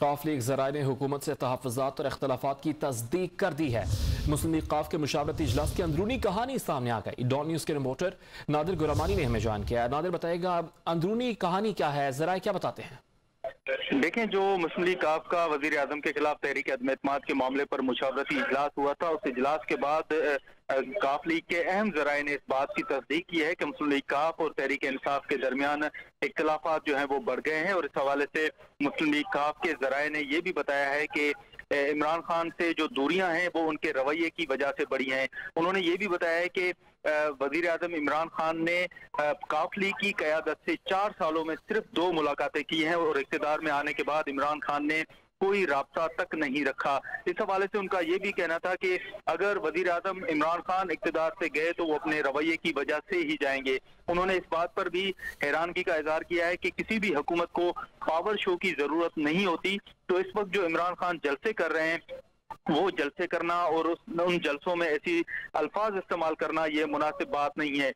काफ league ज़राए ने हुकूमत से तहफ़्फ़ुज़ात और इख्तलाफात की तस्दीक कर दी है। मुस्लिम लीग काफ के मुशावरती इजलास की अंदरूनी कहानी सामने आ गई। डॉन न्यूज़ के रिपोर्टर नादिर गुलामानी ने हमें जान किया। नादिर बताएगा अंदरूनी कहानी क्या है, ज़राए क्या बताते हैं? देखें, जो मुस्लिम लीग काफ का वजीर आजम के खिलाफ तहरीक अदम एतमाद के मामले पर मुशावरती इजलास हुआ था, उस इजलास के बाद काफ लीग के अहम जराए ने इस बात की तस्दीक की है कि मुस्लिम लीग काफ और तहरीक इंसाफ के दरमियान इख्तलाफात जो हैं वो बढ़ गए हैं। और इस हवाले से मुस्लिम लीग काफ के जराए ने यह भी बताया है कि इमरान खान से जो दूरियां हैं वो उनके रवैये की वजह से बढ़ी हैं। उन्होंने ये भी बताया है कि वजीर आजम इमरान खान ने काफ लीग की क़यादत से 4 सालों में सिर्फ 2 मुलाकातें की हैं और इक़्तिदार में आने के बाद इमरान खान ने कोई राब्ता तक नहीं रखा। इस हवाले से उनका ये भी कहना था कि अगर वजीर आजम इमरान खान इक़्तिदार से गए तो वो अपने रवैये की वजह से ही जाएंगे। उन्होंने इस बात पर भी हैरानगी का इजहार किया है कि किसी भी हुकूमत को पावर शो की जरूरत नहीं होती, तो इस वक्त जो इमरान खान जलसे कर रहे हैं वो जलसे करना और उन जलसों में ऐसी अल्फाज इस्तेमाल करना ये मुनासिब बात नहीं है।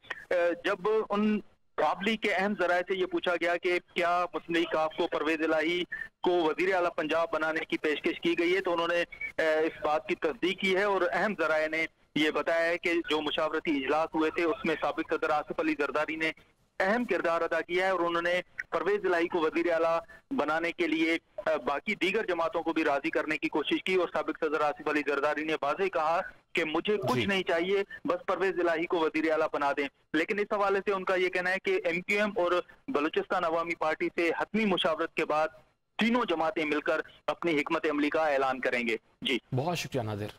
जब उन काफ लीग के अहम जराए से ये पूछा गया कि क्या मुस्लिम लीग काफ को परवेज इलाही को वजीर आला पंजाब बनाने की पेशकश की गई है, तो उन्होंने इस बात की तस्दीक की है। और अहम जराए ने ये बताया है कि जो मुशावरती इजलास हुए थे उसमें साबिक सदर आसिफ अली जरदारी ने अहम किरदार अदा किया है और उन्होंने परवेज इलाही को वजीर आला बनाने के लिए बाकी दीगर जमातों को भी राजी करने की कोशिश की। और साबिक सदर आसिफ अली जरदारी ने वाज़ेह कहा कि मुझे कुछ नहीं चाहिए, बस परवेज इलाही को वजीर आला बना दें। लेकिन इस हवाले से उनका ये कहना है कि MQM और बलूचिस्तान अवामी पार्टी से हतमी मुशावरत के बाद तीनों जमातें मिलकर अपनी हिकमत अमली का ऐलान करेंगे। जी, बहुत शुक्रिया नादिर।